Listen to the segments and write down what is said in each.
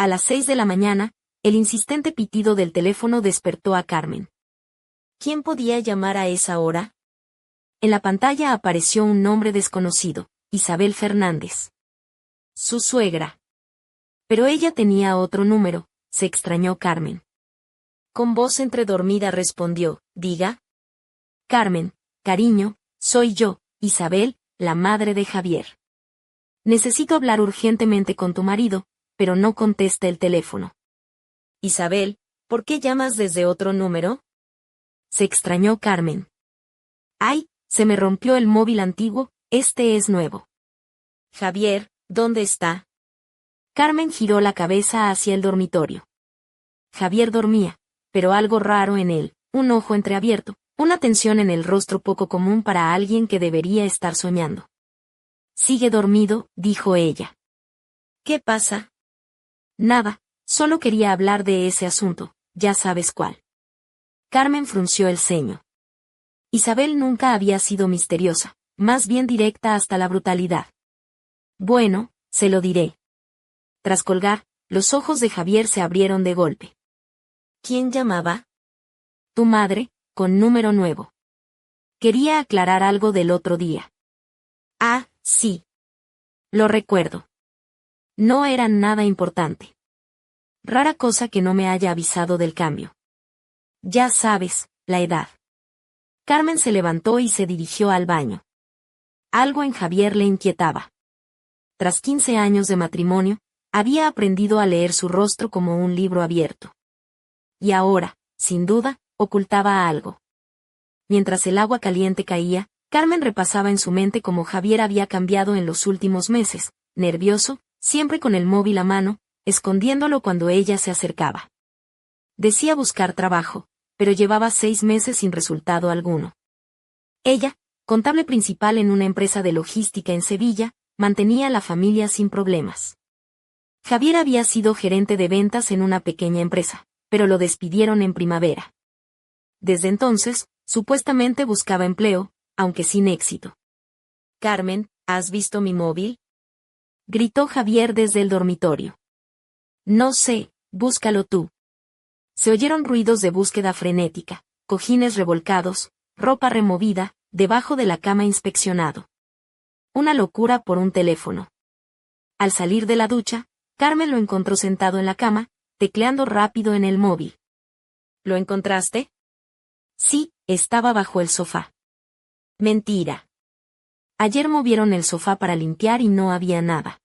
A las 6 de la mañana, el insistente pitido del teléfono despertó a Carmen. ¿Quién podía llamar a esa hora? En la pantalla apareció un nombre desconocido, Isabel Fernández. Su suegra. Pero ella tenía otro número, se extrañó Carmen. Con voz entredormida respondió, diga. Carmen, cariño, soy yo, Isabel, la madre de Javier. Necesito hablar urgentemente con tu marido, pero no contesta el teléfono. Isabel, ¿por qué llamas desde otro número? Se extrañó Carmen. Ay, se me rompió el móvil antiguo, este es nuevo. Javier, ¿dónde está? Carmen giró la cabeza hacia el dormitorio. Javier dormía, pero algo raro en él, un ojo entreabierto, una tensión en el rostro poco común para alguien que debería estar soñando. Sigue dormido, dijo ella. ¿Qué pasa? Nada, solo quería hablar de ese asunto, ya sabes cuál. Carmen frunció el ceño. Isabel nunca había sido misteriosa, más bien directa hasta la brutalidad. Bueno, se lo diré. Tras colgar, los ojos de Javier se abrieron de golpe. ¿Quién llamaba? Tu madre, con número nuevo. Quería aclarar algo del otro día. Ah, sí. Lo recuerdo. No era nada importante. Rara cosa que no me haya avisado del cambio. Ya sabes, la edad. Carmen se levantó y se dirigió al baño. Algo en Javier le inquietaba. Tras 15 años de matrimonio, había aprendido a leer su rostro como un libro abierto. Y ahora, sin duda, ocultaba algo. Mientras el agua caliente caía, Carmen repasaba en su mente cómo Javier había cambiado en los últimos meses, nervioso, siempre con el móvil a mano, escondiéndolo cuando ella se acercaba. Decía buscar trabajo, pero llevaba 6 meses sin resultado alguno. Ella, contable principal en una empresa de logística en Sevilla, mantenía a la familia sin problemas. Javier había sido gerente de ventas en una pequeña empresa, pero lo despidieron en primavera. Desde entonces, supuestamente buscaba empleo, aunque sin éxito. Carmen, ¿has visto mi móvil? Gritó Javier desde el dormitorio. No sé, búscalo tú. Se oyeron ruidos de búsqueda frenética, cojines revolcados, ropa removida, debajo de la cama inspeccionado. Una locura por un teléfono. Al salir de la ducha, Carmen lo encontró sentado en la cama, tecleando rápido en el móvil. ¿Lo encontraste? Sí, estaba bajo el sofá. Mentira. Ayer movieron el sofá para limpiar y no había nada.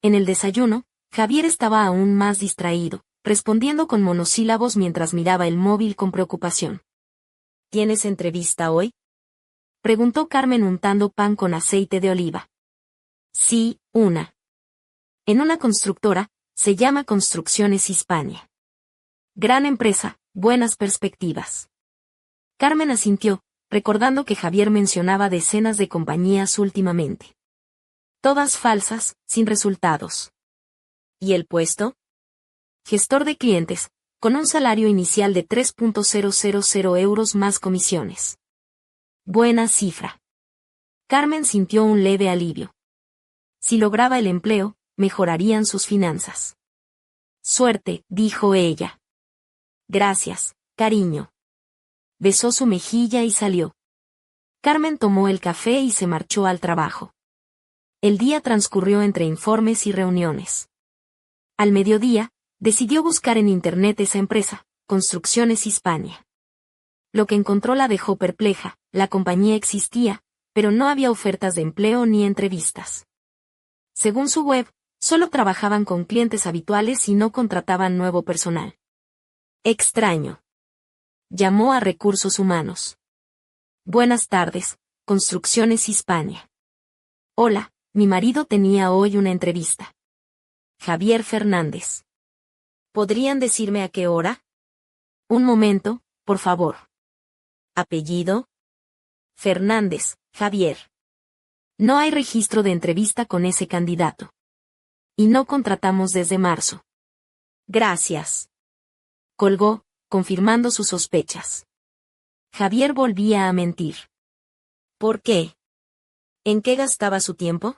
En el desayuno, Javier estaba aún más distraído, respondiendo con monosílabos mientras miraba el móvil con preocupación. ¿Tienes entrevista hoy? Preguntó Carmen untando pan con aceite de oliva. Sí, una. En una constructora, se llama Construcciones Hispania. Gran empresa, buenas perspectivas. Carmen asintió, recordando que Javier mencionaba decenas de compañías últimamente. Todas falsas, sin resultados. ¿Y el puesto? Gestor de clientes, con un salario inicial de 3.000 euros más comisiones. Buena cifra. Carmen sintió un leve alivio. Si lograba el empleo, mejorarían sus finanzas. Suerte, dijo ella. Gracias, cariño. Besó su mejilla y salió. Carmen tomó el café y se marchó al trabajo. El día transcurrió entre informes y reuniones. Al mediodía, decidió buscar en internet esa empresa, Construcciones Hispania. Lo que encontró la dejó perpleja, la compañía existía, pero no había ofertas de empleo ni entrevistas. Según su web, solo trabajaban con clientes habituales y no contrataban nuevo personal. Extraño. Llamó a Recursos Humanos. Buenas tardes, Construcciones Hispania. Hola, mi marido tenía hoy una entrevista. Javier Fernández. ¿Podrían decirme a qué hora? Un momento, por favor. ¿Apellido? Fernández, Javier. No hay registro de entrevista con ese candidato. Y no contratamos desde marzo. Gracias. Colgó, confirmando sus sospechas. Javier volvía a mentir. ¿Por qué? ¿En qué gastaba su tiempo?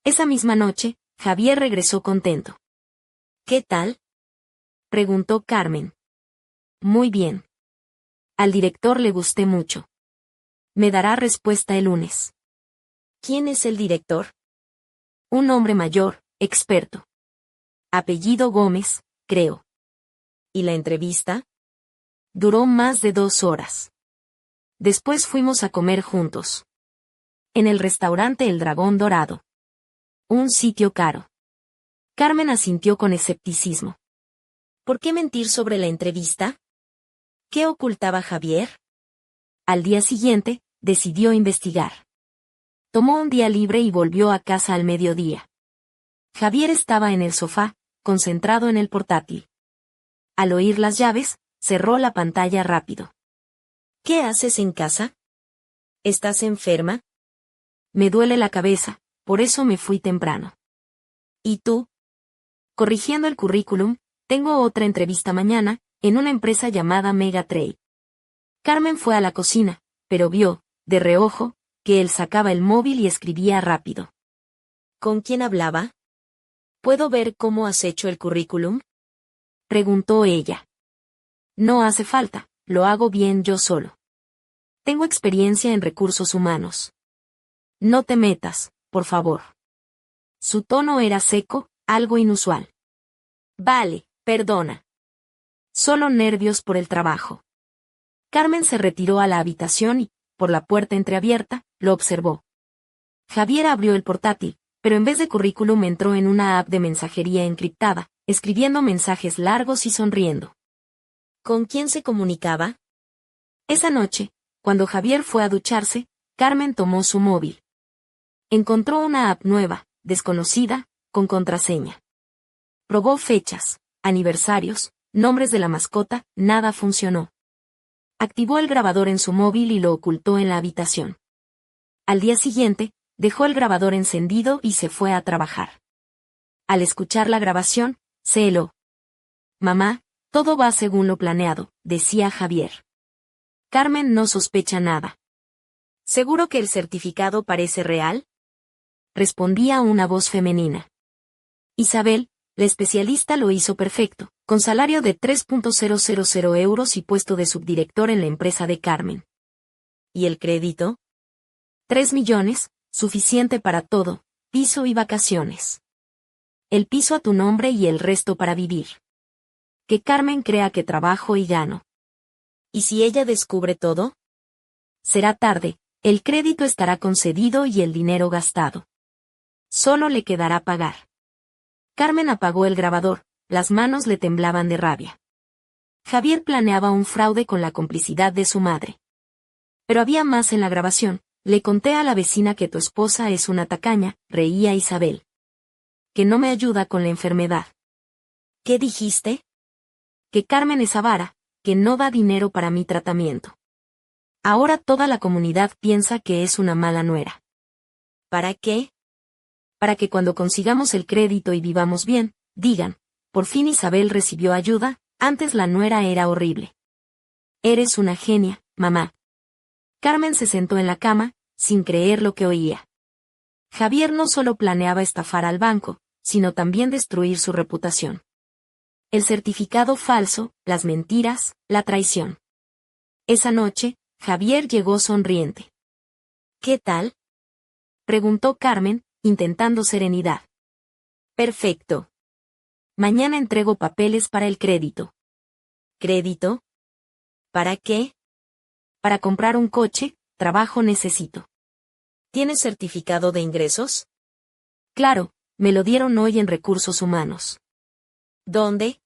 Esa misma noche, Javier regresó contento. ¿Qué tal? Preguntó Carmen. Muy bien. Al director le gusté mucho. Me dará respuesta el lunes. ¿Quién es el director? Un hombre mayor, experto. Apellido Gómez, creo. ¿Y la entrevista? Duró más de 2 horas. Después fuimos a comer juntos. En el restaurante El Dragón Dorado. Un sitio caro. Carmen asintió con escepticismo. ¿Por qué mentir sobre la entrevista? ¿Qué ocultaba Javier? Al día siguiente, decidió investigar. Tomó un día libre y volvió a casa al mediodía. Javier estaba en el sofá, concentrado en el portátil. Al oír las llaves, cerró la pantalla rápido. ¿Qué haces en casa? ¿Estás enferma? Me duele la cabeza, por eso me fui temprano. ¿Y tú? Corrigiendo el currículum, tengo otra entrevista mañana, en una empresa llamada Megatrade. Carmen fue a la cocina, pero vio, de reojo, que él sacaba el móvil y escribía rápido. ¿Con quién hablaba? ¿Puedo ver cómo has hecho el currículum? Preguntó ella. No hace falta, lo hago bien yo solo. Tengo experiencia en recursos humanos. No te metas, por favor. Su tono era seco, algo inusual. Vale, perdona. Solo nervios por el trabajo. Carmen se retiró a la habitación y, por la puerta entreabierta, lo observó. Javier abrió el portátil, pero en vez de currículum entró en una app de mensajería encriptada, escribiendo mensajes largos y sonriendo. ¿Con quién se comunicaba? Esa noche, cuando Javier fue a ducharse, Carmen tomó su móvil. Encontró una app nueva, desconocida, con contraseña. Probó fechas, aniversarios, nombres de la mascota, nada funcionó. Activó el grabador en su móvil y lo ocultó en la habitación. Al día siguiente, dejó el grabador encendido y se fue a trabajar. Al escuchar la grabación, se heló. Mamá, todo va según lo planeado, decía Javier. Carmen no sospecha nada. ¿Seguro que el certificado parece real? Respondía una voz femenina. Isabel, la especialista lo hizo perfecto, con salario de 3.000 euros y puesto de subdirector en la empresa de Carmen. ¿Y el crédito? 3 millones, suficiente para todo, piso y vacaciones. El piso a tu nombre y el resto para vivir. Que Carmen crea que trabajo y gano. ¿Y si ella descubre todo? Será tarde, el crédito estará concedido y el dinero gastado. Solo le quedará pagar. Carmen apagó el grabador, las manos le temblaban de rabia. Javier planeaba un fraude con la complicidad de su madre. Pero había más en la grabación. Le conté a la vecina que tu esposa es una tacaña, reía Isabel. Que no me ayuda con la enfermedad. ¿Qué dijiste? Que Carmen es avara, que no da dinero para mi tratamiento. Ahora toda la comunidad piensa que es una mala nuera. ¿Para qué? Para que cuando consigamos el crédito y vivamos bien, digan, por fin Isabel recibió ayuda, antes la nuera era horrible. Eres una genia, mamá. Carmen se sentó en la cama, sin creer lo que oía. Javier no solo planeaba estafar al banco, sino también destruir su reputación. El certificado falso, las mentiras, la traición. Esa noche, Javier llegó sonriente. ¿Qué tal? Preguntó Carmen, intentando serenidad. Perfecto. Mañana entrego papeles para el crédito. ¿Crédito? ¿Para qué? Para comprar un coche, trabajo necesito. ¿Tienes certificado de ingresos? Claro, me lo dieron hoy en Recursos Humanos. ¿Dónde?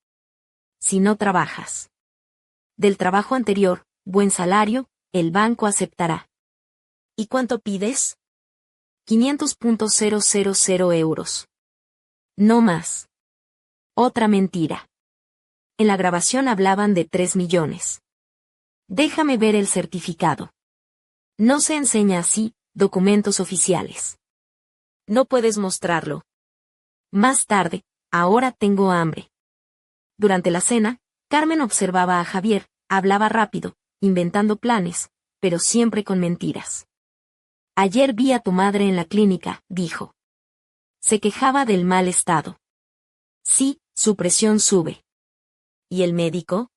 Si no trabajas. Del trabajo anterior, buen salario, el banco aceptará. ¿Y cuánto pides? 500.000 euros. No más. Otra mentira. En la grabación hablaban de 3 millones. Déjame ver el certificado. No se enseña así, documentos oficiales. No puedes mostrarlo. Más tarde, ahora tengo hambre. Durante la cena, Carmen observaba a Javier, hablaba rápido, inventando planes, pero siempre con mentiras. Ayer vi a tu madre en la clínica, dijo. Se quejaba del mal estado. Sí, Su presión sube. ¿Y el médico?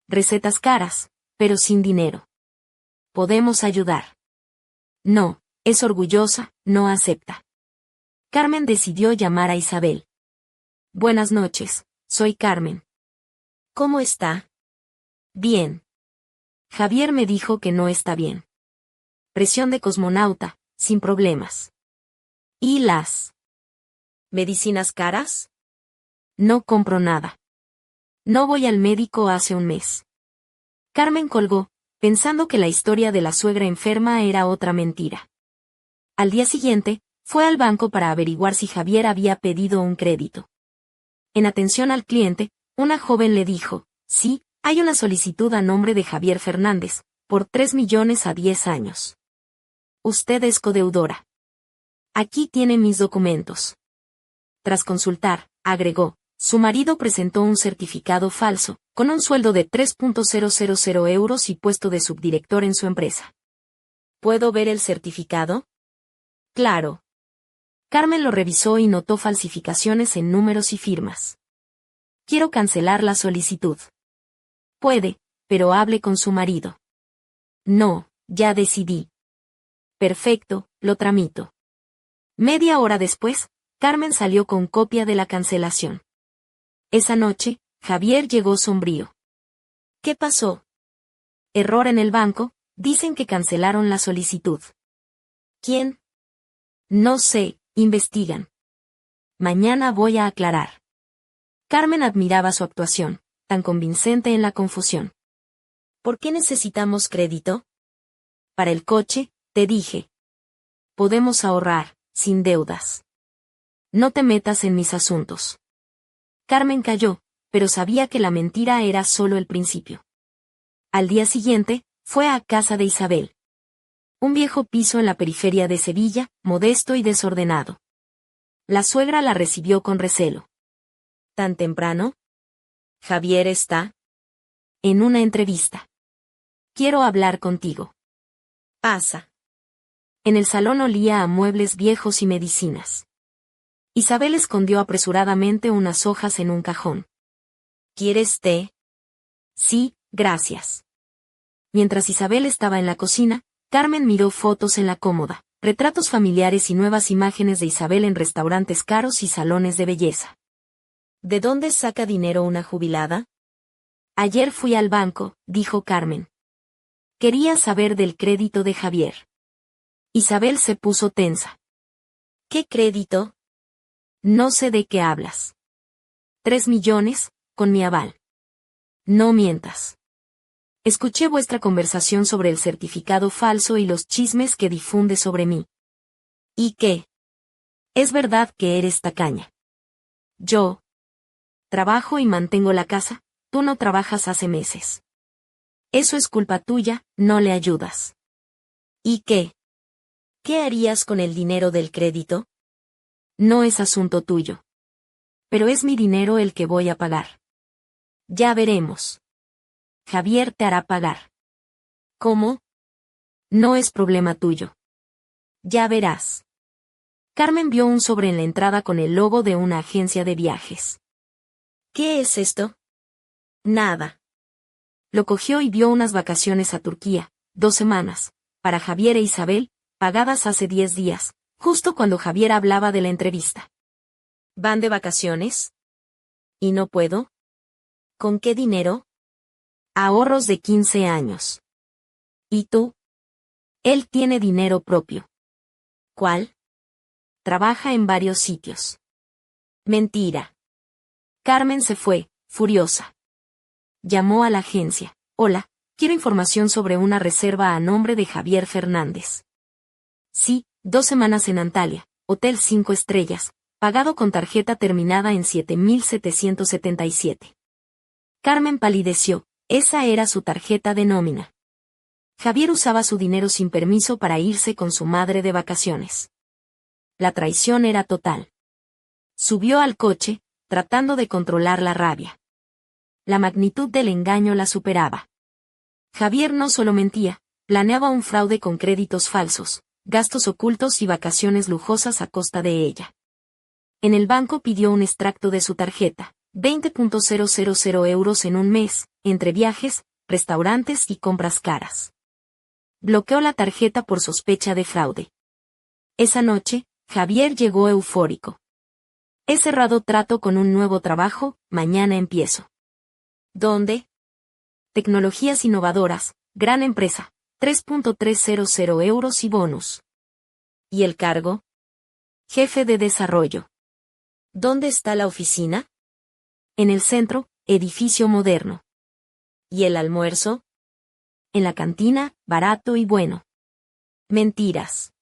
Recetas caras, pero sin dinero. Podemos ayudar. No, es orgullosa, no acepta. Carmen decidió llamar a Isabel. Buenas noches, soy Carmen. ¿Cómo está? Bien. Javier me dijo que no está bien. Presión de cosmonauta, sin problemas. ¿Y las medicinas caras? No compro nada. No voy al médico hace un mes. Carmen colgó, pensando que la historia de la suegra enferma era otra mentira. Al día siguiente, fue al banco para averiguar si Javier había pedido un crédito. En atención al cliente, una joven le dijo, sí, hay una solicitud a nombre de Javier Fernández, por 3 millones a 10 años. Usted es codeudora. Aquí tiene mis documentos. Tras consultar, agregó, su marido presentó un certificado falso, con un sueldo de 3.000 euros y puesto de subdirector en su empresa. ¿Puedo ver el certificado? Claro. Carmen lo revisó y notó falsificaciones en números y firmas. Quiero cancelar la solicitud. Puede, pero hable con su marido. No, ya decidí. Perfecto, lo tramito. Media hora después, Carmen salió con copia de la cancelación. Esa noche, Javier llegó sombrío. ¿Qué pasó? Error en el banco, dicen que cancelaron la solicitud. ¿Quién? No sé, investigan. Mañana voy a aclarar. Carmen admiraba su actuación, tan convincente en la confusión. ¿Por qué necesitamos crédito? Para el coche, te dije. Podemos ahorrar, sin deudas. No te metas en mis asuntos. Carmen calló, pero sabía que la mentira era solo el principio. Al día siguiente, fue a casa de Isabel. Un viejo piso en la periferia de Sevilla, modesto y desordenado. La suegra la recibió con recelo. ¿Tan temprano? ¿Javier está? En una entrevista. Quiero hablar contigo. Pasa. En el salón olía a muebles viejos y medicinas. Isabel escondió apresuradamente unas hojas en un cajón. ¿Quieres té? Sí, gracias. Mientras Isabel estaba en la cocina, Carmen miró fotos en la cómoda, retratos familiares y nuevas imágenes de Isabel en restaurantes caros y salones de belleza. ¿De dónde saca dinero una jubilada? Ayer fui al banco, dijo Carmen. Quería saber del crédito de Javier. Isabel se puso tensa. ¿Qué crédito? No sé de qué hablas. 3 millones, con mi aval. No mientas. Escuché vuestra conversación sobre el certificado falso y los chismes que difunde sobre mí. ¿Y qué? Es verdad que eres tacaña. Yo trabajo y mantengo la casa, tú no trabajas hace meses. Eso es culpa tuya, no le ayudas. ¿Y qué? ¿Qué harías con el dinero del crédito? No es asunto tuyo. Pero es mi dinero el que voy a pagar. Ya veremos. Javier te hará pagar. ¿Cómo? No es problema tuyo. Ya verás. Carmen vio un sobre en la entrada con el logo de una agencia de viajes. ¿Qué es esto? Nada. Lo cogió y vio unas vacaciones a Turquía, 2 semanas, para Javier e Isabel, pagadas hace 10 días, justo cuando Javier hablaba de la entrevista. ¿Van de vacaciones? ¿Y no puedo? ¿Con qué dinero? Ahorros de 15 años. ¿Y tú? Él tiene dinero propio. ¿Cuál? Trabaja en varios sitios. Mentira. Carmen se fue, furiosa. Llamó a la agencia. Hola, quiero información sobre una reserva a nombre de Javier Fernández. Sí, 2 semanas en Antalya, Hotel 5 estrellas, pagado con tarjeta terminada en 7.777. Carmen palideció. Esa era su tarjeta de nómina. Javier usaba su dinero sin permiso para irse con su madre de vacaciones. La traición era total. Subió al coche, tratando de controlar la rabia. La magnitud del engaño la superaba. Javier no solo mentía, planeaba un fraude con créditos falsos, gastos ocultos y vacaciones lujosas a costa de ella. En el banco pidió un extracto de su tarjeta, 20.000 euros en un mes, entre viajes, restaurantes y compras caras. Bloqueó la tarjeta por sospecha de fraude. Esa noche, Javier llegó eufórico. He cerrado trato con un nuevo trabajo, mañana empiezo. ¿Dónde? Tecnologías innovadoras, gran empresa, 3.300 euros y bonus. ¿Y el cargo? Jefe de desarrollo. ¿Dónde está la oficina? En el centro, edificio moderno. ¿Y el almuerzo? En la cantina, barato y bueno. Mentiras.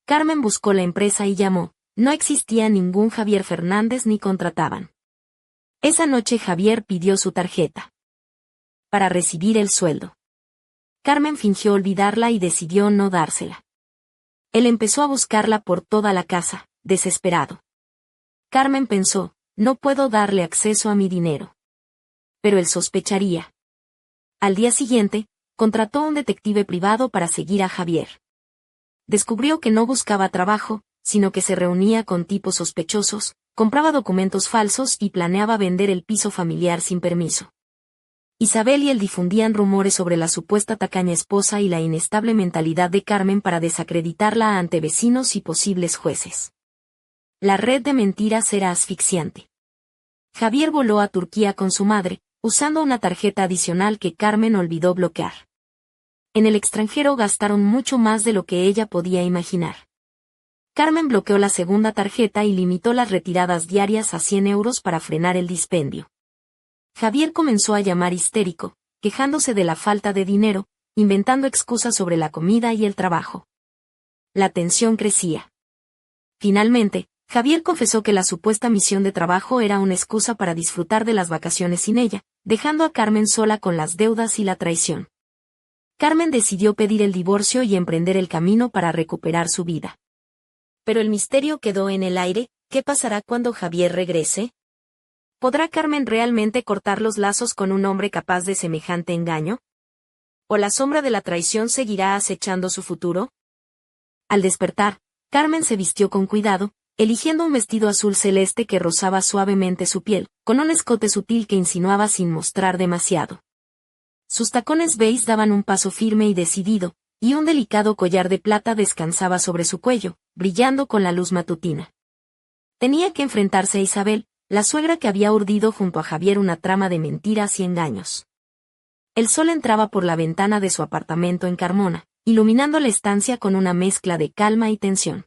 Carmen buscó la empresa y llamó. No existía ningún Javier Fernández ni contrataban. Esa noche Javier pidió su tarjeta para recibir el sueldo. Carmen fingió olvidarla y decidió no dársela. Él empezó a buscarla por toda la casa, desesperado. Carmen pensó, no puedo darle acceso a mi dinero. Pero él sospecharía. Al día siguiente, contrató a un detective privado para seguir a Javier. Descubrió que no buscaba trabajo, sino que se reunía con tipos sospechosos, compraba documentos falsos y planeaba vender el piso familiar sin permiso. Isabel y él difundían rumores sobre la supuesta tacaña esposa y la inestable mentalidad de Carmen para desacreditarla ante vecinos y posibles jueces. La red de mentiras era asfixiante. Javier voló a Turquía con su madre, usando una tarjeta adicional que Carmen olvidó bloquear. En el extranjero gastaron mucho más de lo que ella podía imaginar. Carmen bloqueó la segunda tarjeta y limitó las retiradas diarias a 100 euros para frenar el dispendio. Javier comenzó a llamar histérico, quejándose de la falta de dinero, inventando excusas sobre la comida y el trabajo. La tensión crecía. Finalmente, Javier confesó que la supuesta misión de trabajo era una excusa para disfrutar de las vacaciones sin ella, dejando a Carmen sola con las deudas y la traición. Carmen decidió pedir el divorcio y emprender el camino para recuperar su vida. Pero el misterio quedó en el aire. ¿Qué pasará cuando Javier regrese? ¿Podrá Carmen realmente cortar los lazos con un hombre capaz de semejante engaño? ¿O la sombra de la traición seguirá acechando su futuro? Al despertar, Carmen se vistió con cuidado, eligiendo un vestido azul celeste que rozaba suavemente su piel, con un escote sutil que insinuaba sin mostrar demasiado. Sus tacones beige daban un paso firme y decidido, y un delicado collar de plata descansaba sobre su cuello, brillando con la luz matutina. Tenía que enfrentarse a Isabel, la suegra que había urdido junto a Javier una trama de mentiras y engaños. El sol entraba por la ventana de su apartamento en Carmona, iluminando la estancia con una mezcla de calma y tensión.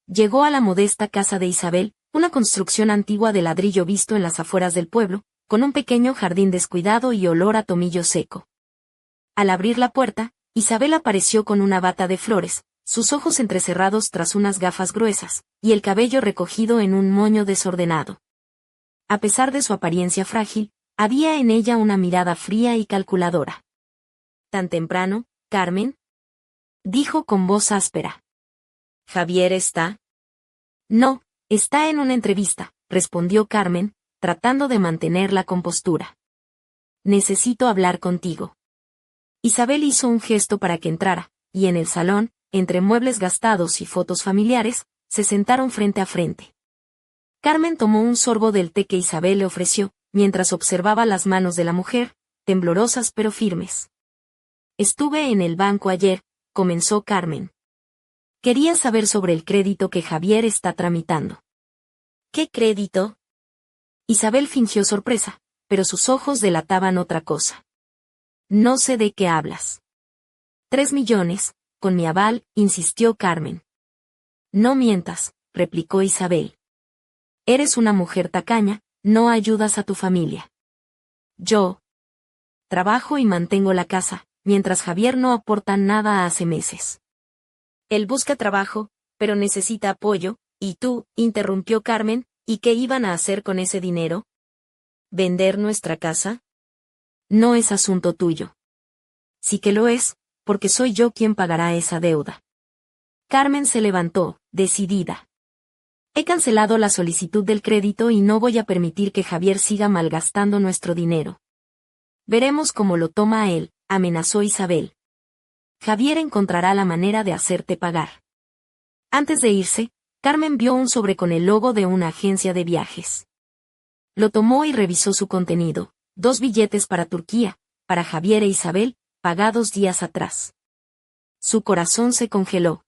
Llegó a la modesta casa de Isabel, una construcción antigua de ladrillo visto en las afueras del pueblo, con un pequeño jardín descuidado y olor a tomillo seco. Al abrir la puerta, Isabel apareció con una bata de flores, sus ojos entrecerrados tras unas gafas gruesas, y el cabello recogido en un moño desordenado. A pesar de su apariencia frágil, había en ella una mirada fría y calculadora. ¿Tan temprano, Carmen?, dijo con voz áspera. ¿Javier está? No, está en una entrevista, respondió Carmen, tratando de mantener la compostura. Necesito hablar contigo. Isabel hizo un gesto para que entrara, y en el salón, entre muebles gastados y fotos familiares, se sentaron frente a frente. Carmen tomó un sorbo del té que Isabel le ofreció, mientras observaba las manos de la mujer, temblorosas pero firmes. Estuve en el banco ayer, comenzó Carmen. Quería saber sobre el crédito que Javier está tramitando. ¿Qué crédito? Isabel fingió sorpresa, pero sus ojos delataban otra cosa. No sé de qué hablas. 3 millones, con mi aval, insistió Carmen. No mientas, replicó Isabel. Eres una mujer tacaña, no ayudas a tu familia. Yo trabajo y mantengo la casa, mientras Javier no aporta nada hace meses. Él busca trabajo, pero necesita apoyo, y tú, interrumpió Carmen, ¿y qué iban a hacer con ese dinero? ¿Vender nuestra casa? No es asunto tuyo. Sí que lo es, porque soy yo quien pagará esa deuda. Carmen se levantó, decidida. He cancelado la solicitud del crédito y no voy a permitir que Javier siga malgastando nuestro dinero. Veremos cómo lo toma él, amenazó Isabel. Javier encontrará la manera de hacerte pagar. Antes de irse, Carmen vio un sobre con el logo de una agencia de viajes. Lo tomó y revisó su contenido. 2 billetes para Turquía, para Javier e Isabel, pagados días atrás. Su corazón se congeló.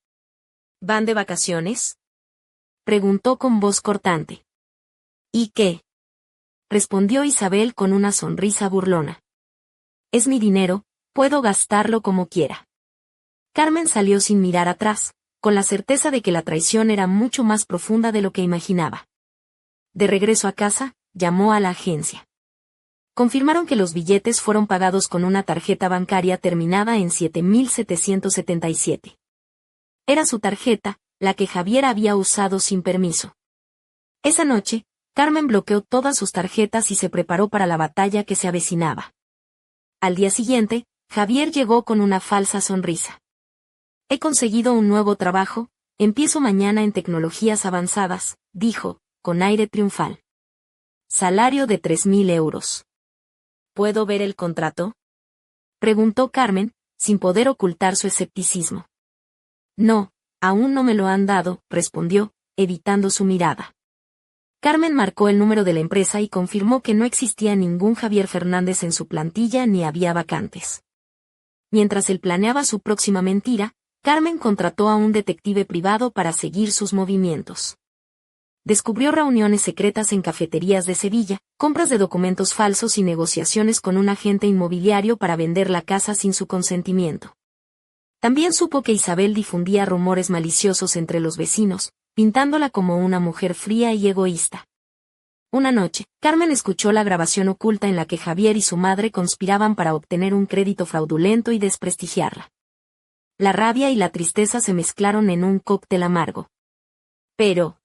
¿Van de vacaciones?, preguntó con voz cortante. ¿Y qué?, respondió Isabel con una sonrisa burlona. Es mi dinero, puedo gastarlo como quiera. Carmen salió sin mirar atrás, con la certeza de que la traición era mucho más profunda de lo que imaginaba. De regreso a casa, llamó a la agencia. Confirmaron que los billetes fueron pagados con una tarjeta bancaria terminada en 7777. Era su tarjeta, la que Javier había usado sin permiso. Esa noche, Carmen bloqueó todas sus tarjetas y se preparó para la batalla que se avecinaba. Al día siguiente, Javier llegó con una falsa sonrisa. He conseguido un nuevo trabajo, empiezo mañana en tecnologías avanzadas, dijo, con aire triunfal. Salario de 3.000 euros. ¿Puedo ver el contrato?, preguntó Carmen, sin poder ocultar su escepticismo. No, aún no me lo han dado, respondió, evitando su mirada. Carmen marcó el número de la empresa y confirmó que no existía ningún Javier Fernández en su plantilla ni había vacantes. Mientras él planeaba su próxima mentira, Carmen contrató a un detective privado para seguir sus movimientos. Descubrió reuniones secretas en cafeterías de Sevilla, compras de documentos falsos y negociaciones con un agente inmobiliario para vender la casa sin su consentimiento. También supo que Isabel difundía rumores maliciosos entre los vecinos, pintándola como una mujer fría y egoísta. Una noche, Carmen escuchó la grabación oculta en la que Javier y su madre conspiraban para obtener un crédito fraudulento y desprestigiarla. La rabia y la tristeza se mezclaron en un cóctel amargo. Pero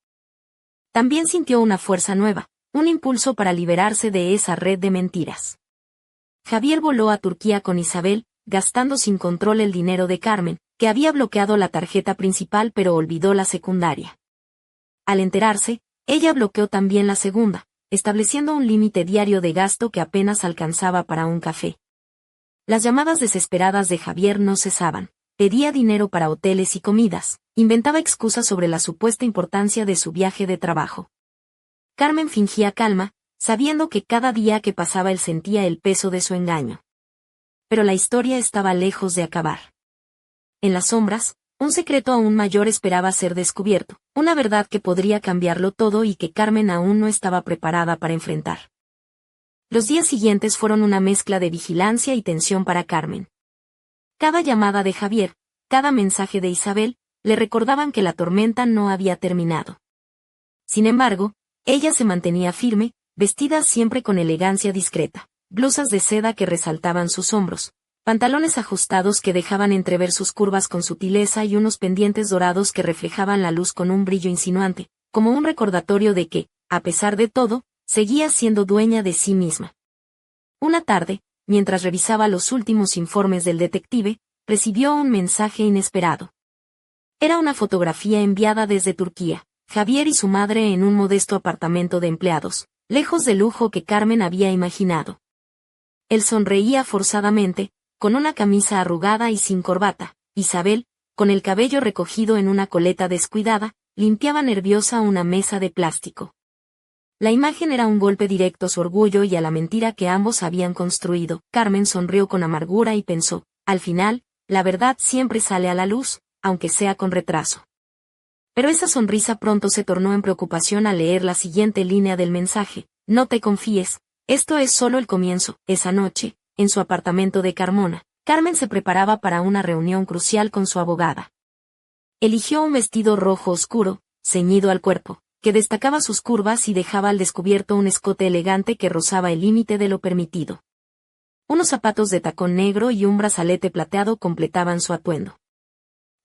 también sintió una fuerza nueva, un impulso para liberarse de esa red de mentiras. Javier voló a Turquía con Isabel, gastando sin control el dinero de Carmen, que había bloqueado la tarjeta principal pero olvidó la secundaria. Al enterarse, ella bloqueó también la segunda, estableciendo un límite diario de gasto que apenas alcanzaba para un café. Las llamadas desesperadas de Javier no cesaban. Pedía dinero para hoteles y comidas, inventaba excusas sobre la supuesta importancia de su viaje de trabajo. Carmen fingía calma, sabiendo que cada día que pasaba él sentía el peso de su engaño. Pero la historia estaba lejos de acabar. En las sombras, un secreto aún mayor esperaba ser descubierto, una verdad que podría cambiarlo todo y que Carmen aún no estaba preparada para enfrentar. Los días siguientes fueron una mezcla de vigilancia y tensión para Carmen. Cada llamada de Javier, cada mensaje de Isabel, le recordaban que la tormenta no había terminado. Sin embargo, ella se mantenía firme, vestida siempre con elegancia discreta, blusas de seda que resaltaban sus hombros, pantalones ajustados que dejaban entrever sus curvas con sutileza y unos pendientes dorados que reflejaban la luz con un brillo insinuante, como un recordatorio de que, a pesar de todo, seguía siendo dueña de sí misma. Una tarde, mientras revisaba los últimos informes del detective, recibió un mensaje inesperado. Era una fotografía enviada desde Turquía, Javier y su madre en un modesto apartamento de empleados, lejos del lujo que Carmen había imaginado. Él sonreía forzadamente, con una camisa arrugada y sin corbata. Isabel, con el cabello recogido en una coleta descuidada, limpiaba nerviosa una mesa de plástico. La imagen era un golpe directo a su orgullo y a la mentira que ambos habían construido. Carmen sonrió con amargura y pensó, al final, la verdad siempre sale a la luz, aunque sea con retraso. Pero esa sonrisa pronto se tornó en preocupación al leer la siguiente línea del mensaje: no te confíes, esto es solo el comienzo. Esa noche, en su apartamento de Carmona, Carmen se preparaba para una reunión crucial con su abogada. Eligió un vestido rojo oscuro, ceñido al cuerpo, que destacaba sus curvas y dejaba al descubierto un escote elegante que rozaba el límite de lo permitido. Unos zapatos de tacón negro y un brazalete plateado completaban su atuendo.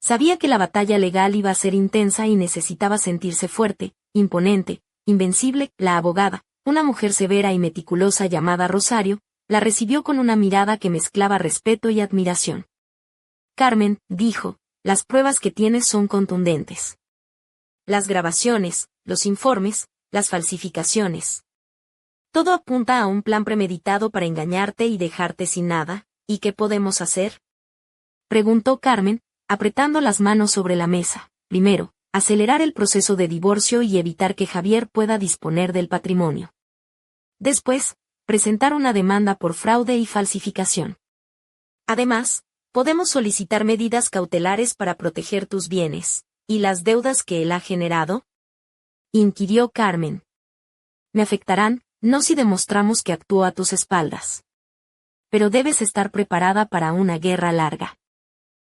Sabía que la batalla legal iba a ser intensa y necesitaba sentirse fuerte, imponente, invencible. La abogada, una mujer severa y meticulosa llamada Rosario, la recibió con una mirada que mezclaba respeto y admiración. Carmen, dijo, las pruebas que tienes son contundentes. Las grabaciones, los informes, las falsificaciones. Todo apunta a un plan premeditado para engañarte y dejarte sin nada. ¿Y qué podemos hacer?, preguntó Carmen, apretando las manos sobre la mesa. Primero, acelerar el proceso de divorcio y evitar que Javier pueda disponer del patrimonio. Después, presentar una demanda por fraude y falsificación. Además, podemos solicitar medidas cautelares para proteger tus bienes. ¿Y las deudas que él ha generado?, inquirió Carmen. Me afectarán, no si demostramos que actuó a tus espaldas. Pero debes estar preparada para una guerra larga.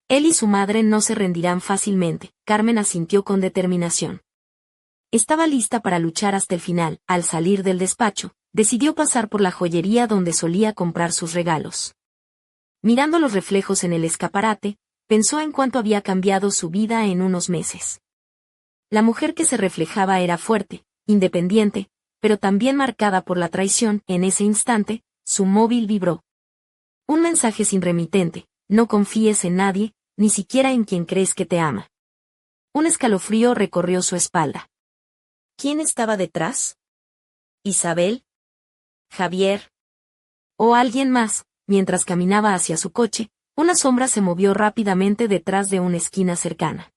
Él y su madre no se rendirán fácilmente, Carmen asintió con determinación. Estaba lista para luchar hasta el final. Al salir del despacho, decidió pasar por la joyería donde solía comprar sus regalos. Mirando los reflejos en el escaparate, pensó en cuánto había cambiado su vida en unos meses. La mujer que se reflejaba era fuerte, independiente, pero también marcada por la traición. En ese instante, su móvil vibró. Un mensaje sin remitente: no confíes en nadie, ni siquiera en quien crees que te ama. Un escalofrío recorrió su espalda. ¿Quién estaba detrás? ¿Isabel? ¿Javier? ¿O alguien más? Mientras caminaba hacia su coche, una sombra se movió rápidamente detrás de una esquina cercana.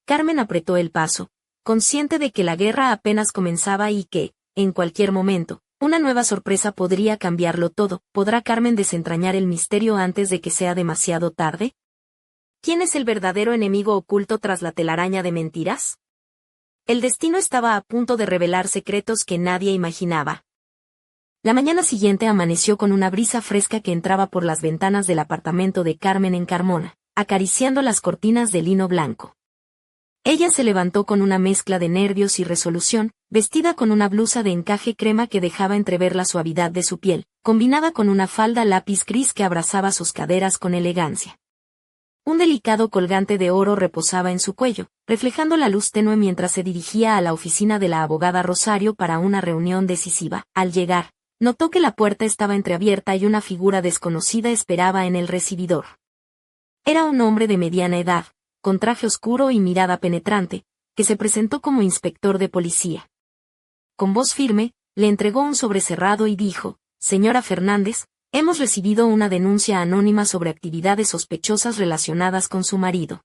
Carmen apretó el paso, consciente de que la guerra apenas comenzaba y que, en cualquier momento, una nueva sorpresa podría cambiarlo todo. ¿Podrá Carmen desentrañar el misterio antes de que sea demasiado tarde? ¿Quién es el verdadero enemigo oculto tras la telaraña de mentiras? El destino estaba a punto de revelar secretos que nadie imaginaba. La mañana siguiente amaneció con una brisa fresca que entraba por las ventanas del apartamento de Carmen en Carmona, acariciando las cortinas de lino blanco. Ella se levantó con una mezcla de nervios y resolución, vestida con una blusa de encaje crema que dejaba entrever la suavidad de su piel, combinada con una falda lápiz gris que abrazaba sus caderas con elegancia. Un delicado colgante de oro reposaba en su cuello, reflejando la luz tenue mientras se dirigía a la oficina de la abogada Rosario para una reunión decisiva. Al llegar, notó que la puerta estaba entreabierta y una figura desconocida esperaba en el recibidor. Era un hombre de mediana edad, con traje oscuro y mirada penetrante, que se presentó como inspector de policía. Con voz firme, le entregó un sobre cerrado y dijo: «Señora Fernández, hemos recibido una denuncia anónima sobre actividades sospechosas relacionadas con su marido.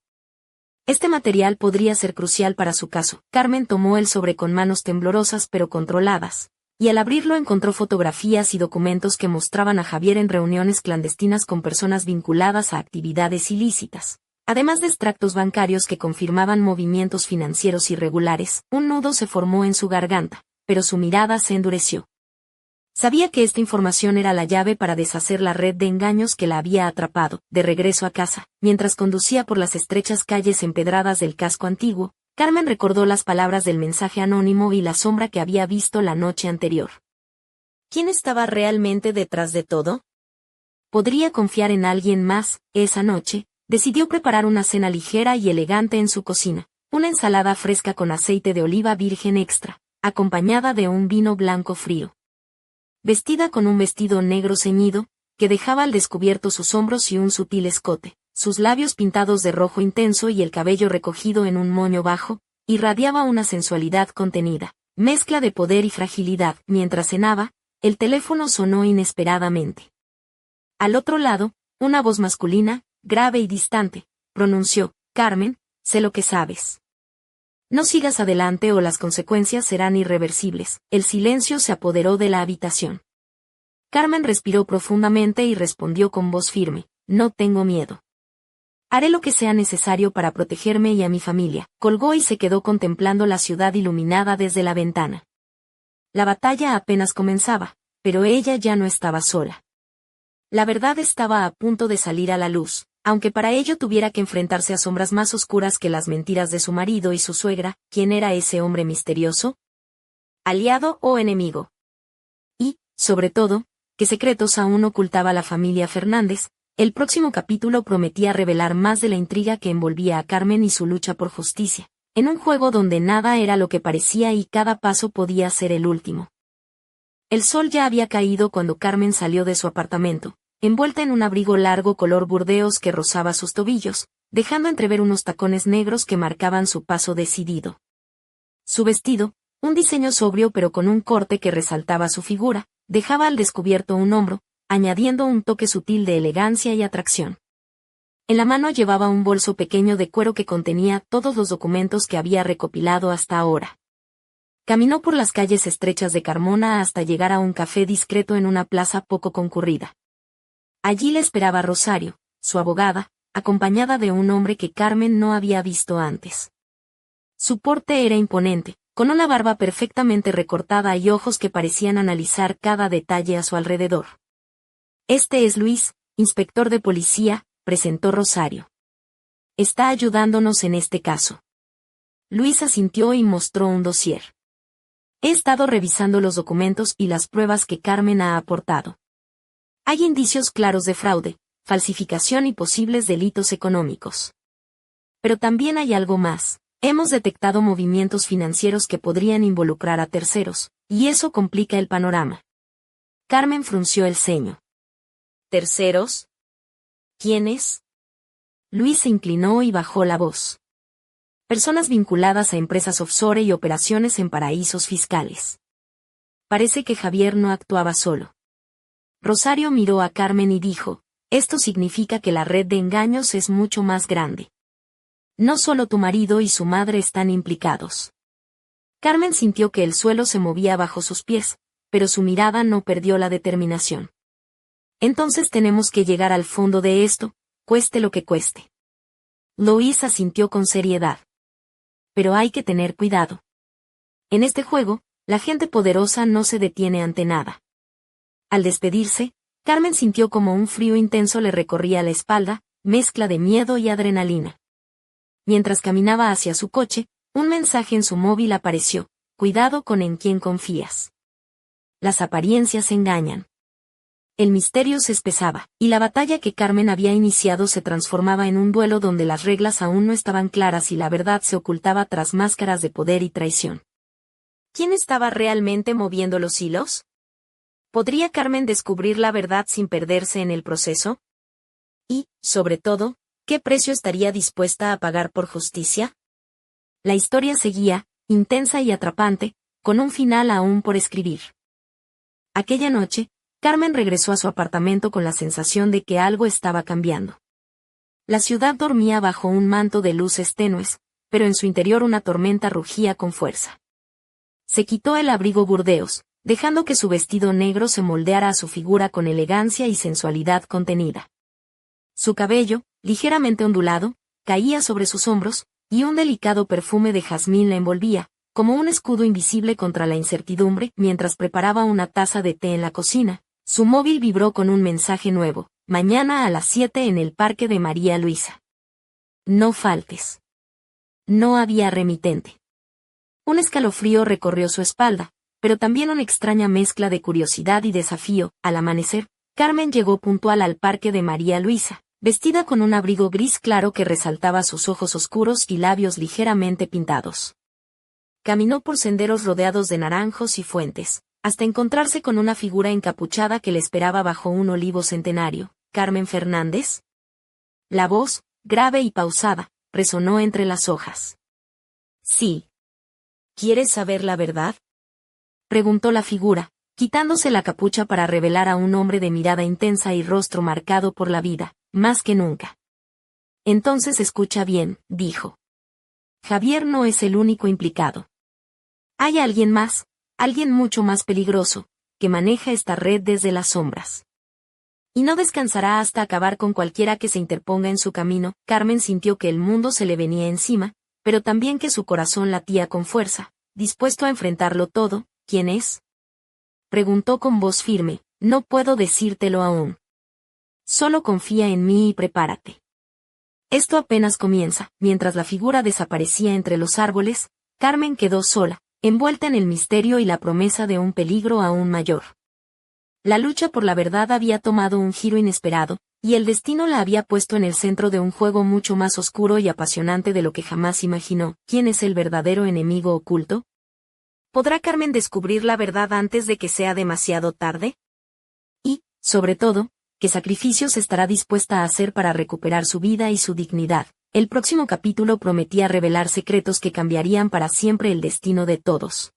Este material podría ser crucial para su caso». Carmen tomó el sobre con manos temblorosas pero controladas, y al abrirlo encontró fotografías y documentos que mostraban a Javier en reuniones clandestinas con personas vinculadas a actividades ilícitas, además de extractos bancarios que confirmaban movimientos financieros irregulares. Un nudo se formó en su garganta, pero su mirada se endureció. Sabía que esta información era la llave para deshacer la red de engaños que la había atrapado. De regreso a casa, mientras conducía por las estrechas calles empedradas del casco antiguo, Carmen recordó las palabras del mensaje anónimo y la sombra que había visto la noche anterior. ¿Quién estaba realmente detrás de todo? ¿Podría confiar en alguien más? Esa noche, decidió preparar una cena ligera y elegante en su cocina, una ensalada fresca con aceite de oliva virgen extra, acompañada de un vino blanco frío. Vestida con un vestido negro ceñido, que dejaba al descubierto sus hombros y un sutil escote, sus labios pintados de rojo intenso y el cabello recogido en un moño bajo, irradiaba una sensualidad contenida, mezcla de poder y fragilidad. Mientras cenaba, el teléfono sonó inesperadamente. Al otro lado, una voz masculina, grave y distante, pronunció: «Carmen, sé lo que sabes. No sigas adelante o las consecuencias serán irreversibles». El silencio se apoderó de la habitación. Carmen respiró profundamente y respondió con voz firme: «No tengo miedo. Haré lo que sea necesario para protegerme y a mi familia». Colgó y se quedó contemplando la ciudad iluminada desde la ventana. La batalla apenas comenzaba, pero ella ya no estaba sola. La verdad estaba a punto de salir a la luz, aunque para ello tuviera que enfrentarse a sombras más oscuras que las mentiras de su marido y su suegra. ¿Quién era ese hombre misterioso? ¿Aliado o enemigo? Y, sobre todo, ¿qué secretos aún ocultaba la familia Fernández? El próximo capítulo prometía revelar más de la intriga que envolvía a Carmen y su lucha por justicia, en un juego donde nada era lo que parecía y cada paso podía ser el último. El sol ya había caído cuando Carmen salió de su apartamento, envuelta en un abrigo largo color burdeos que rozaba sus tobillos, dejando entrever unos tacones negros que marcaban su paso decidido. Su vestido, un diseño sobrio pero con un corte que resaltaba su figura, dejaba al descubierto un hombro, añadiendo un toque sutil de elegancia y atracción. En la mano llevaba un bolso pequeño de cuero que contenía todos los documentos que había recopilado hasta ahora. Caminó por las calles estrechas de Carmona hasta llegar a un café discreto en una plaza poco concurrida. Allí le esperaba Rosario, su abogada, acompañada de un hombre que Carmen no había visto antes. Su porte era imponente, con una barba perfectamente recortada y ojos que parecían analizar cada detalle a su alrededor. Este es Luis, inspector de policía, presentó Rosario. Está ayudándonos en este caso. Luis asintió y mostró un dossier. He estado revisando los documentos y las pruebas que Carmen ha aportado. Hay indicios claros de fraude, falsificación y posibles delitos económicos. Pero también hay algo más. Hemos detectado movimientos financieros que podrían involucrar a terceros, y eso complica el panorama. Carmen frunció el ceño. ¿Terceros? ¿Quiénes? Luis se inclinó y bajó la voz. Personas vinculadas a empresas offshore y operaciones en paraísos fiscales. Parece que Javier no actuaba solo. Rosario miró a Carmen y dijo, esto significa que la red de engaños es mucho más grande. No solo tu marido y su madre están implicados. Carmen sintió que el suelo se movía bajo sus pies, pero su mirada no perdió la determinación. Entonces tenemos que llegar al fondo de esto, cueste lo que cueste. Luis asintió con seriedad. Pero hay que tener cuidado. En este juego, la gente poderosa no se detiene ante nada. Al despedirse, Carmen sintió como un frío intenso le recorría la espalda, mezcla de miedo y adrenalina. Mientras caminaba hacia su coche, un mensaje en su móvil apareció, cuidado con en quién confías. Las apariencias engañan. El misterio se espesaba, y la batalla que Carmen había iniciado se transformaba en un duelo donde las reglas aún no estaban claras y la verdad se ocultaba tras máscaras de poder y traición. ¿Quién estaba realmente moviendo los hilos? ¿Podría Carmen descubrir la verdad sin perderse en el proceso? Y, sobre todo, ¿qué precio estaría dispuesta a pagar por justicia? La historia seguía, intensa y atrapante, con un final aún por escribir. Aquella noche, Carmen regresó a su apartamento con la sensación de que algo estaba cambiando. La ciudad dormía bajo un manto de luces tenues, pero en su interior una tormenta rugía con fuerza. Se quitó el abrigo burdeos, dejando que su vestido negro se moldeara a su figura con elegancia y sensualidad contenida. Su cabello, ligeramente ondulado, caía sobre sus hombros, y un delicado perfume de jazmín la envolvía, como un escudo invisible contra la incertidumbre. Mientras preparaba una taza de té en la cocina, su móvil vibró con un mensaje nuevo, mañana a las 7 en el Parque de María Luisa. No faltes. No había remitente. Un escalofrío recorrió su espalda, pero también una extraña mezcla de curiosidad y desafío. Al amanecer, Carmen llegó puntual al Parque de María Luisa, vestida con un abrigo gris claro que resaltaba sus ojos oscuros y labios ligeramente pintados. Caminó por senderos rodeados de naranjos y fuentes, hasta encontrarse con una figura encapuchada que le esperaba bajo un olivo centenario. ¿Carmen Fernández? La voz, grave y pausada, resonó entre las hojas. Sí. ¿Quieres saber la verdad? Preguntó la figura, quitándose la capucha para revelar a un hombre de mirada intensa y rostro marcado por la vida, más que nunca. Entonces escucha bien, dijo. Javier no es el único implicado. Hay alguien más, alguien mucho más peligroso, que maneja esta red desde las sombras. Y no descansará hasta acabar con cualquiera que se interponga en su camino. Carmen sintió que el mundo se le venía encima, pero también que su corazón latía con fuerza, dispuesto a enfrentarlo todo. ¿Quién es? Preguntó con voz firme. No puedo decírtelo aún. Solo confía en mí y prepárate. Esto apenas comienza. Mientras la figura desaparecía entre los árboles, Carmen quedó sola, envuelta en el misterio y la promesa de un peligro aún mayor. La lucha por la verdad había tomado un giro inesperado, y el destino la había puesto en el centro de un juego mucho más oscuro y apasionante de lo que jamás imaginó. ¿Quién es el verdadero enemigo oculto? ¿Podrá Carmen descubrir la verdad antes de que sea demasiado tarde? Y, sobre todo, ¿qué sacrificios estará dispuesta a hacer para recuperar su vida y su dignidad? El próximo capítulo prometía revelar secretos que cambiarían para siempre el destino de todos.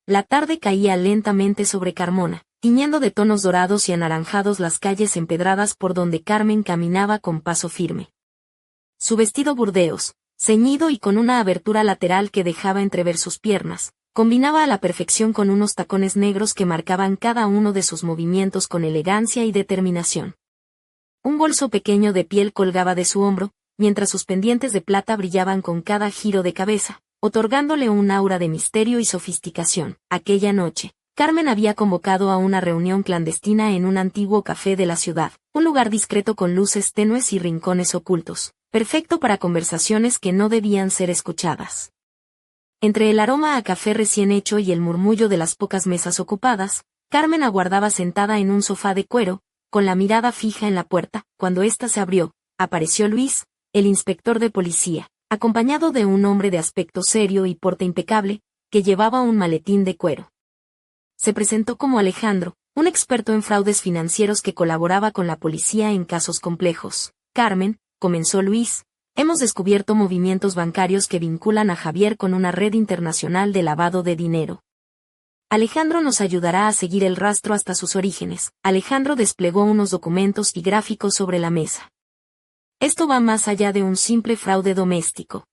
La tarde caía lentamente sobre Carmona, tiñendo de tonos dorados y anaranjados las calles empedradas por donde Carmen caminaba con paso firme. Su vestido burdeos, ceñido y con una abertura lateral que dejaba entrever sus piernas, Combinaba a la perfección con unos tacones negros que marcaban cada uno de sus movimientos con elegancia y determinación. Un bolso pequeño de piel colgaba de su hombro, mientras sus pendientes de plata brillaban con cada giro de cabeza, otorgándole un aura de misterio y sofisticación. Aquella noche, Carmen había convocado a una reunión clandestina en un antiguo café de la ciudad, un lugar discreto con luces tenues y rincones ocultos, perfecto para conversaciones que no debían ser escuchadas. Entre el aroma a café recién hecho y el murmullo de las pocas mesas ocupadas, Carmen aguardaba sentada en un sofá de cuero, con la mirada fija en la puerta. Cuando ésta se abrió, apareció Luis, el inspector de policía, acompañado de un hombre de aspecto serio y porte impecable, que llevaba un maletín de cuero. Se presentó como Alejandro, un experto en fraudes financieros que colaboraba con la policía en casos complejos. Carmen, comenzó Luis, hemos descubierto movimientos bancarios que vinculan a Javier con una red internacional de lavado de dinero. Alejandro nos ayudará a seguir el rastro hasta sus orígenes. Alejandro desplegó unos documentos y gráficos sobre la mesa. Esto va más allá de un simple fraude doméstico.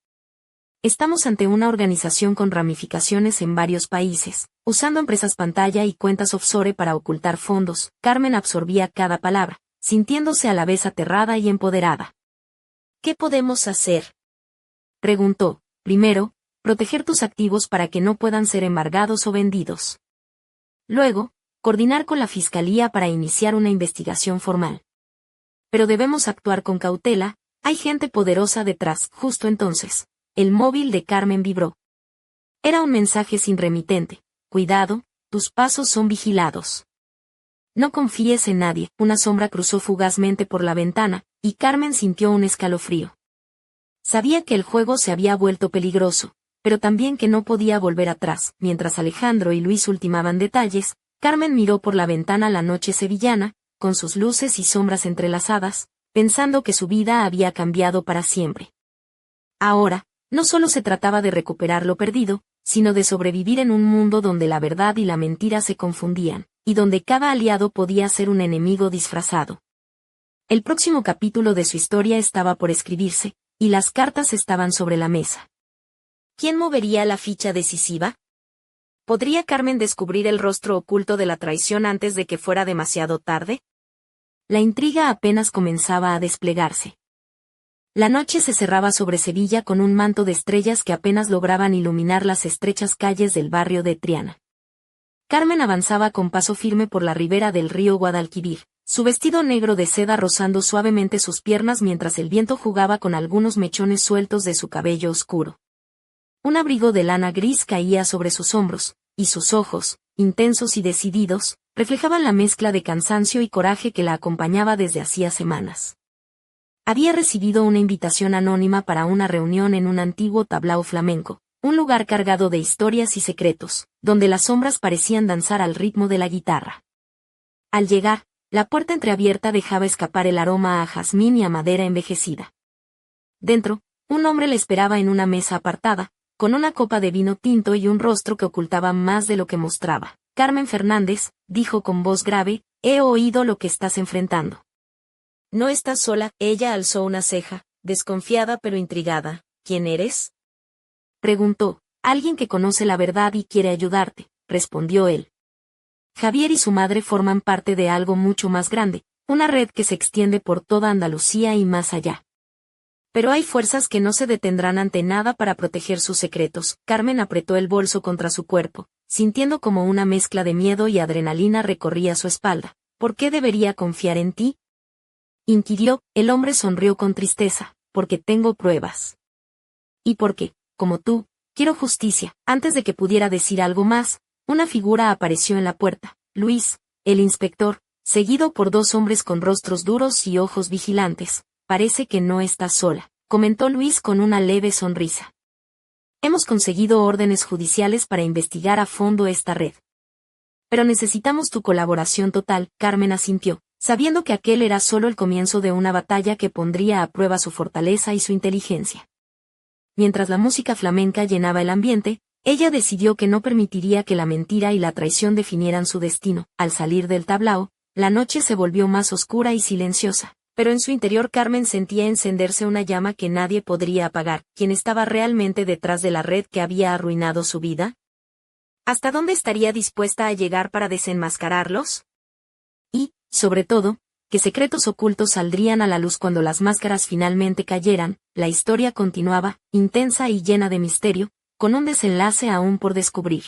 Estamos ante una organización con ramificaciones en varios países, usando empresas pantalla y cuentas offshore para ocultar fondos. Carmen absorbía cada palabra, sintiéndose a la vez aterrada y empoderada. ¿Qué podemos hacer?, preguntó. Primero, proteger tus activos para que no puedan ser embargados o vendidos. Luego, coordinar con la fiscalía para iniciar una investigación formal. Pero debemos actuar con cautela, hay gente poderosa detrás. Justo entonces, el móvil de Carmen vibró. Era un mensaje sin remitente. Cuidado, tus pasos son vigilados. No confíes en nadie. Una sombra cruzó fugazmente por la ventana, y Carmen sintió un escalofrío. Sabía que el juego se había vuelto peligroso, pero también que no podía volver atrás. Mientras Alejandro y Luis ultimaban detalles, Carmen miró por la ventana la noche sevillana, con sus luces y sombras entrelazadas, pensando que su vida había cambiado para siempre. Ahora, no solo se trataba de recuperar lo perdido, sino de sobrevivir en un mundo donde la verdad y la mentira se confundían, y donde cada aliado podía ser un enemigo disfrazado. El próximo capítulo de su historia estaba por escribirse, y las cartas estaban sobre la mesa. ¿Quién movería la ficha decisiva? ¿Podría Carmen descubrir el rostro oculto de la traición antes de que fuera demasiado tarde? La intriga apenas comenzaba a desplegarse. La noche se cerraba sobre Sevilla con un manto de estrellas que apenas lograban iluminar las estrechas calles del barrio de Triana. Carmen avanzaba con paso firme por la ribera del río Guadalquivir, su vestido negro de seda rozando suavemente sus piernas mientras el viento jugaba con algunos mechones sueltos de su cabello oscuro. Un abrigo de lana gris caía sobre sus hombros, y sus ojos, intensos y decididos, reflejaban la mezcla de cansancio y coraje que la acompañaba desde hacía semanas. Había recibido una invitación anónima para una reunión en un antiguo tablao flamenco, un lugar cargado de historias y secretos, donde las sombras parecían danzar al ritmo de la guitarra. Al llegar, la puerta entreabierta dejaba escapar el aroma a jazmín y a madera envejecida. Dentro, un hombre le esperaba en una mesa apartada, con una copa de vino tinto y un rostro que ocultaba más de lo que mostraba. Carmen Fernández, dijo con voz grave, he oído lo que estás enfrentando. No estás sola. Ella alzó una ceja, desconfiada pero intrigada. ¿Quién eres?, preguntó. Alguien que conoce la verdad y quiere ayudarte, respondió él. Javier y su madre forman parte de algo mucho más grande, una red que se extiende por toda Andalucía y más allá. Pero hay fuerzas que no se detendrán ante nada para proteger sus secretos. Carmen apretó el bolso contra su cuerpo, sintiendo como una mezcla de miedo y adrenalina recorría su espalda. ¿Por qué debería confiar en ti?, inquirió. El hombre sonrió con tristeza. Porque tengo pruebas. Y porque, como tú, quiero justicia. Antes de que pudiera decir algo más, una figura apareció en la puerta. Luis, el inspector, seguido por dos hombres con rostros duros y ojos vigilantes. Parece que no estás sola, comentó Luis con una leve sonrisa. Hemos conseguido órdenes judiciales para investigar a fondo esta red. Pero necesitamos tu colaboración total. Carmen asintió, sabiendo que aquel era solo el comienzo de una batalla que pondría a prueba su fortaleza y su inteligencia. Mientras la música flamenca llenaba el ambiente, ella decidió que no permitiría que la mentira y la traición definieran su destino. Al salir del tablao, la noche se volvió más oscura y silenciosa, pero en su interior Carmen sentía encenderse una llama que nadie podría apagar. ¿Quién estaba realmente detrás de la red que había arruinado su vida? ¿Hasta dónde estaría dispuesta a llegar para desenmascararlos? Y, sobre todo, ¿qué secretos ocultos saldrían a la luz cuando las máscaras finalmente cayeran? La historia continuaba, intensa y llena de misterio, con un desenlace aún por descubrir.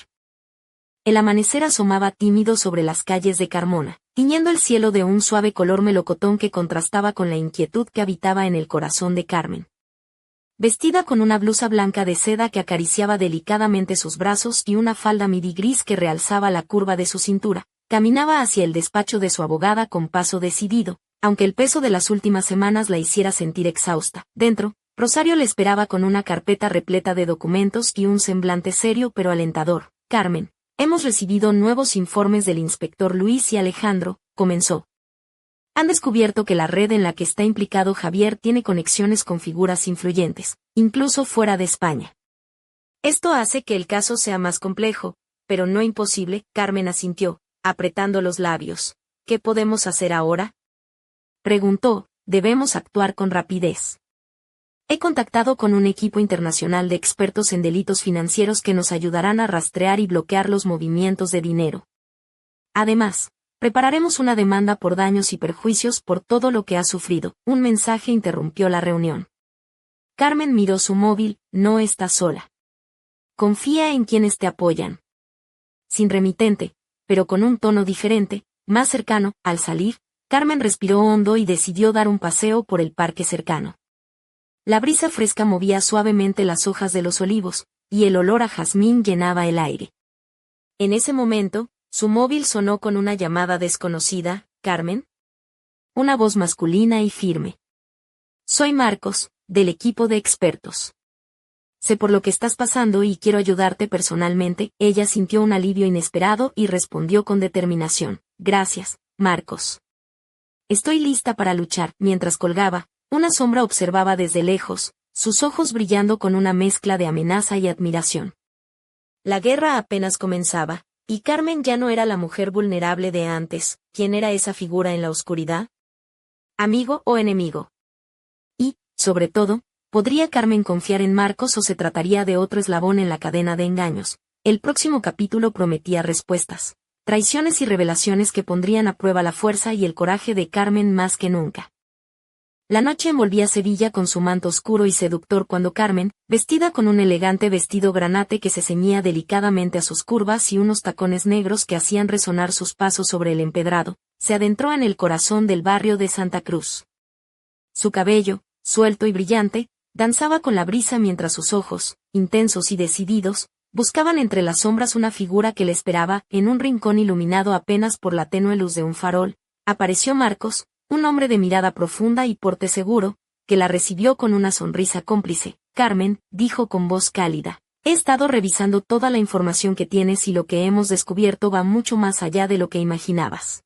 El amanecer asomaba tímido sobre las calles de Carmona, tiñendo el cielo de un suave color melocotón que contrastaba con la inquietud que habitaba en el corazón de Carmen. Vestida con una blusa blanca de seda que acariciaba delicadamente sus brazos y una falda midi gris que realzaba la curva de su cintura, caminaba hacia el despacho de su abogada con paso decidido, aunque el peso de las últimas semanas la hiciera sentir exhausta. Dentro, Rosario le esperaba con una carpeta repleta de documentos y un semblante serio pero alentador. Carmen, hemos recibido nuevos informes del inspector Luis y Alejandro, comenzó. Han descubierto que la red en la que está implicado Javier tiene conexiones con figuras influyentes, incluso fuera de España. Esto hace que el caso sea más complejo, pero no imposible. Carmen asintió, apretando los labios. ¿Qué podemos hacer ahora?, preguntó. Debemos actuar con rapidez. He contactado con un equipo internacional de expertos en delitos financieros que nos ayudarán a rastrear y bloquear los movimientos de dinero. Además, prepararemos una demanda por daños y perjuicios por todo lo que ha sufrido. Un mensaje interrumpió la reunión. Carmen miró su móvil. No está sola. Confía en quienes te apoyan. Sin remitente, pero con un tono diferente, más cercano. Al salir, Carmen respiró hondo y decidió dar un paseo por el parque cercano. La brisa fresca movía suavemente las hojas de los olivos, y el olor a jazmín llenaba el aire. En ese momento, su móvil sonó con una llamada desconocida. ¿Carmen? Una voz masculina y firme. Soy Marcos, del equipo de expertos. Sé por lo que estás pasando y quiero ayudarte personalmente. Ella sintió un alivio inesperado y respondió con determinación. Gracias, Marcos. Estoy lista para luchar. Mientras colgaba, una sombra observaba desde lejos, sus ojos brillando con una mezcla de amenaza y admiración. La guerra apenas comenzaba, y Carmen ya no era la mujer vulnerable de antes. ¿Quién era esa figura en la oscuridad? ¿Amigo o enemigo? Y, sobre todo, ¿podría Carmen confiar en Marcos o se trataría de otro eslabón en la cadena de engaños? El próximo capítulo prometía respuestas, traiciones y revelaciones que pondrían a prueba la fuerza y el coraje de Carmen más que nunca. La noche envolvía Sevilla con su manto oscuro y seductor cuando Carmen, vestida con un elegante vestido granate que se ceñía delicadamente a sus curvas y unos tacones negros que hacían resonar sus pasos sobre el empedrado, se adentró en el corazón del barrio de Santa Cruz. Su cabello, suelto y brillante, danzaba con la brisa mientras sus ojos, intensos y decididos, buscaban entre las sombras una figura que le esperaba. En un rincón iluminado apenas por la tenue luz de un farol, apareció Marcos, un hombre de mirada profunda y porte seguro, que la recibió con una sonrisa cómplice. Carmen, dijo con voz cálida, he estado revisando toda la información que tienes y lo que hemos descubierto va mucho más allá de lo que imaginabas.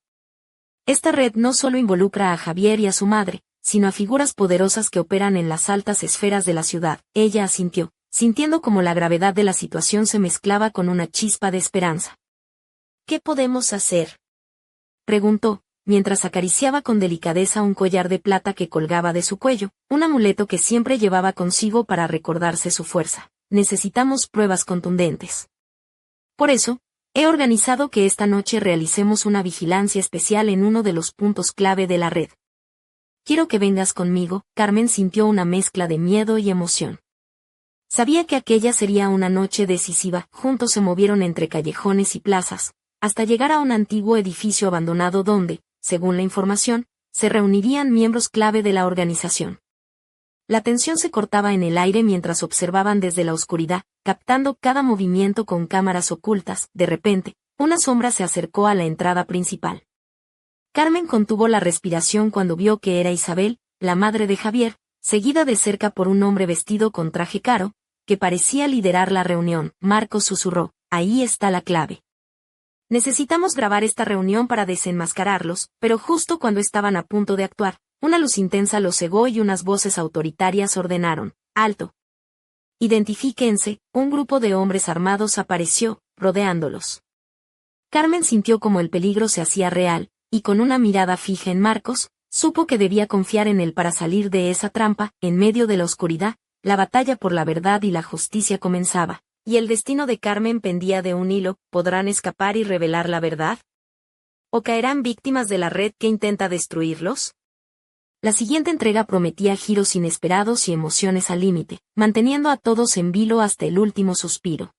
Esta red no solo involucra a Javier y a su madre, sino a figuras poderosas que operan en las altas esferas de la ciudad. Ella asintió, sintiendo como la gravedad de la situación se mezclaba con una chispa de esperanza. ¿Qué podemos hacer?, preguntó, mientras acariciaba con delicadeza un collar de plata que colgaba de su cuello, un amuleto que siempre llevaba consigo para recordarse su fuerza. Necesitamos pruebas contundentes. Por eso, he organizado que esta noche realicemos una vigilancia especial en uno de los puntos clave de la red. Quiero que vengas conmigo. Carmen sintió una mezcla de miedo y emoción. Sabía que aquella sería una noche decisiva. Juntos se movieron entre callejones y plazas, hasta llegar a un antiguo edificio abandonado donde, según la información, se reunirían miembros clave de la organización. La tensión se cortaba en el aire mientras observaban desde la oscuridad, captando cada movimiento con cámaras ocultas. De repente, una sombra se acercó a la entrada principal. Carmen contuvo la respiración cuando vio que era Isabel, la madre de Javier, seguida de cerca por un hombre vestido con traje caro, que parecía liderar la reunión. Marcos susurró, ahí está la clave. Necesitamos grabar esta reunión para desenmascararlos, pero justo cuando estaban a punto de actuar, una luz intensa los cegó y unas voces autoritarias ordenaron, ¡alto! Identifíquense. Un grupo de hombres armados apareció, rodeándolos. Carmen sintió como el peligro se hacía real, y con una mirada fija en Marcos, supo que debía confiar en él para salir de esa trampa. En medio de la oscuridad, la batalla por la verdad y la justicia comenzaba. Y el destino de Carmen pendía de un hilo, ¿podrán escapar y revelar la verdad? ¿O caerán víctimas de la red que intenta destruirlos? La siguiente entrega prometía giros inesperados y emociones al límite, manteniendo a todos en vilo hasta el último suspiro.